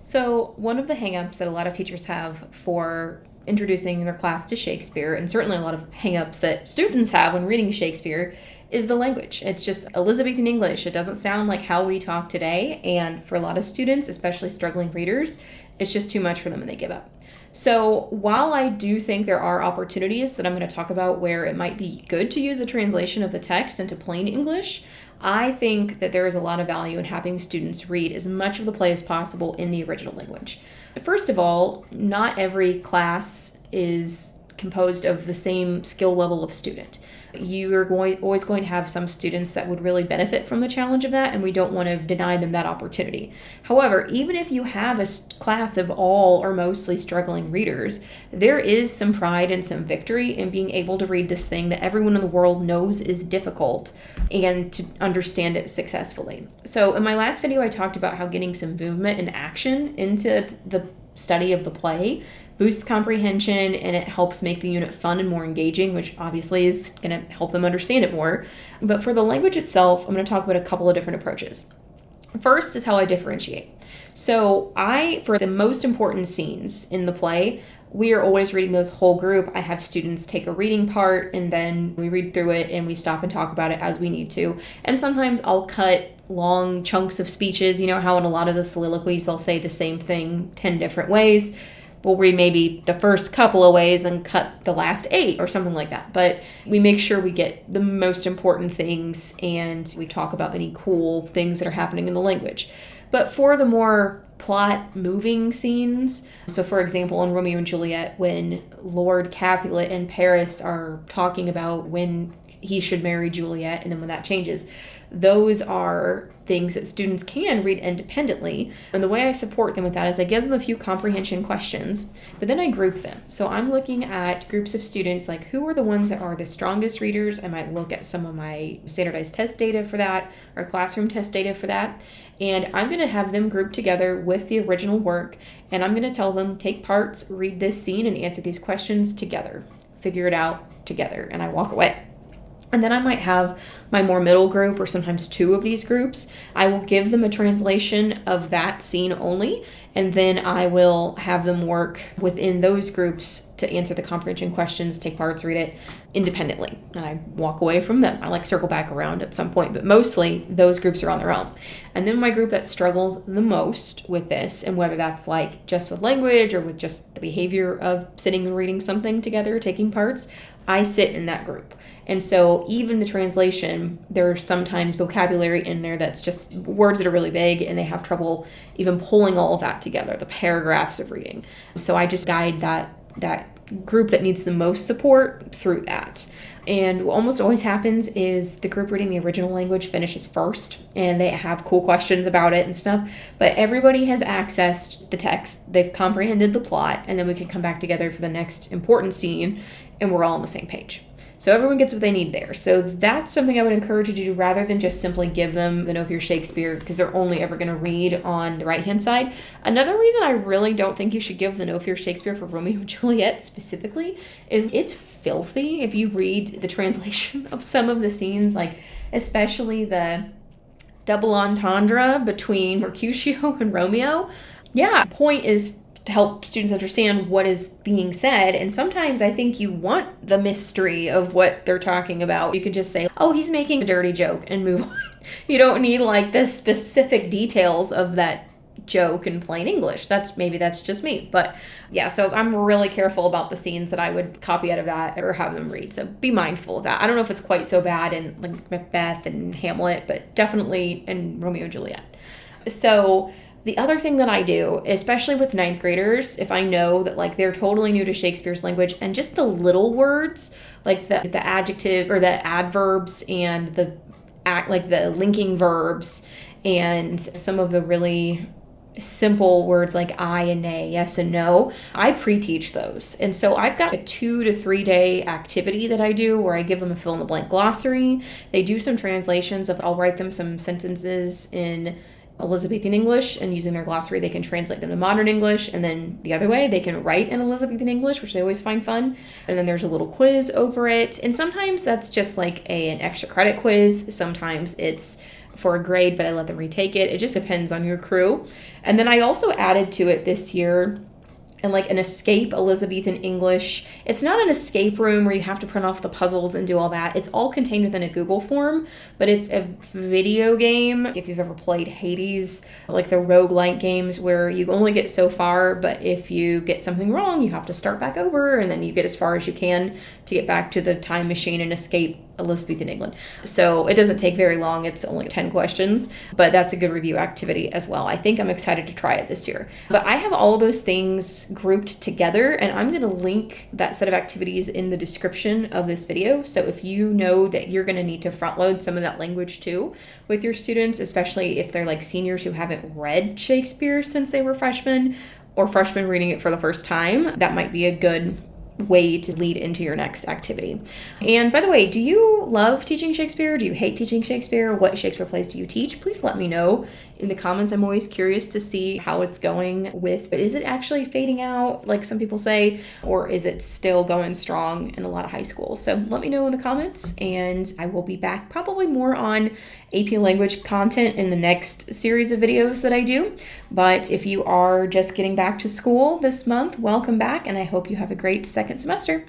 So, one of the hangups that a lot of teachers have for introducing their class to Shakespeare, and certainly a lot of hangups that students have when reading Shakespeare, is the language. It's just Elizabethan English. It doesn't sound like how we talk today, and for a lot of students, especially struggling readers, it's just too much for them and they give up. So, while I do think there are opportunities that I'm going to talk about where it might be good to use a translation of the text into plain English, I think that there is a lot of value in having students read as much of the play as possible in the original language. First of all, not every class is composed of the same skill level of student. You are always going to have some students that would really benefit from the challenge of that, and we don't want to deny them that opportunity. However, even if you have a class of all or mostly struggling readers, there is some pride and some victory in being able to read this thing that everyone in the world knows is difficult and to understand it successfully. So in my last video, I talked about how getting some movement and action into the study of the play boosts comprehension, and it helps make the unit fun and more engaging, which obviously is going to help them understand it more. But for the language itself, I'm going to talk about a couple of different approaches. First is how I differentiate. So for the most important scenes in the play, we are always reading those whole group. I have students take a reading part, and then we read through it and we stop and talk about it as we need to. And sometimes I'll cut long chunks of speeches. You know how in a lot of the soliloquies they'll say the same thing 10 different ways. We'll read maybe the first couple of ways and cut the last 8 or something like that. But we make sure we get the most important things and we talk about any cool things that are happening in the language. But for the more plot-moving scenes, so for example, in Romeo and Juliet, when Lord Capulet and Paris are talking about when he should marry Juliet and then when that changes, those are things that students can read independently. And the way I support them with that is I give them a few comprehension questions, but then I group them. So I'm looking at groups of students, like who are the ones that are the strongest readers. I might look at some of my standardized test data for that or classroom test data for that. And I'm going to have them grouped together with the original work. And I'm going to tell them, take parts, read this scene, and answer these questions together. Figure it out together. And I walk away. And then I might have my more middle group, or sometimes 2 of these groups. I will give them a translation of that scene only, and then I will have them work within those groups to answer the comprehension questions, take parts, read it independently. And I walk away from them. I circle back around at some point, but mostly those groups are on their own. And then my group that struggles the most with this, and whether that's just with language or with just the behavior of sitting and reading something together, taking parts, I sit in that group. And so even the translation, there's sometimes vocabulary in there that's just words that are really vague, and they have trouble even pulling all of that together, the paragraphs of reading. So I just guide that group that needs the most support through that. And what almost always happens is the group reading the original language finishes first, and they have cool questions about it and stuff, but everybody has accessed the text, they've comprehended the plot, and then we can come back together for the next important scene, and we're all on the same page. So everyone gets what they need there. So that's something I would encourage you to do rather than just simply give them the Know Your Shakespeare, because they're only ever going to read on the right-hand side. Another reason I really don't think you should give the Know Your Shakespeare for Romeo and Juliet specifically is it's filthy if you read the translation of some of the scenes, especially the double entendre between Mercutio and Romeo. Yeah, the point is to help students understand what is being said. And sometimes I think you want the mystery of what they're talking about. You could just say, oh, he's making a dirty joke, and move on. You don't need the specific details of that joke in plain English. Maybe that's just me. But yeah, so I'm really careful about the scenes that I would copy out of that or have them read. So be mindful of that. I don't know if it's quite so bad in Macbeth and Hamlet, but definitely in Romeo and Juliet. So the other thing that I do, especially with 9th graders, if I know that they're totally new to Shakespeare's language, and just the little words, like the adjective or the adverbs and the linking verbs, and some of the really simple words like I and nay, yes and no, I pre-teach those. And so I've got a 2 to 3 day activity that I do where I give them a fill-in-the-blank glossary. They do some translations I'll write them some sentences in Elizabethan English, and using their glossary they can translate them to modern English, and then the other way they can write in Elizabethan English, which they always find fun, and then there's a little quiz over it. And sometimes that's just an extra credit quiz, sometimes it's for a grade, but I let them retake it. It just depends on your crew. And then I also added to it this year and like an escape Elizabethan English. It's not an escape room where you have to print off the puzzles and do all that. It's all contained within a Google form, but it's a video game. If you've ever played Hades, like the roguelike games where you only get so far, but if you get something wrong, you have to start back over and then you get as far as you can to get back to the time machine and escape Elizabethan England. So it doesn't take very long. It's only 10 questions, but that's a good review activity as well. I think I'm excited to try it this year. But I have all of those things grouped together, and I'm going to link that set of activities in the description of this video. So if you know that you're going to need to front load some of that language too with your students, especially if they're like seniors who haven't read Shakespeare since they were freshmen, or freshmen reading it for the first time, that might be a good way to lead into your next activity. And by the way, do you love teaching Shakespeare? Do you hate teaching Shakespeare? What Shakespeare plays do you teach? Please let me know in the comments. I'm always curious to see how it's going with, is it actually fading out like some people say, or is it still going strong in a lot of high schools? So let me know in the comments, and I will be back probably more on AP language content in the next series of videos that I do. But if you are just getting back to school this month, welcome back, and I hope you have a great second semester.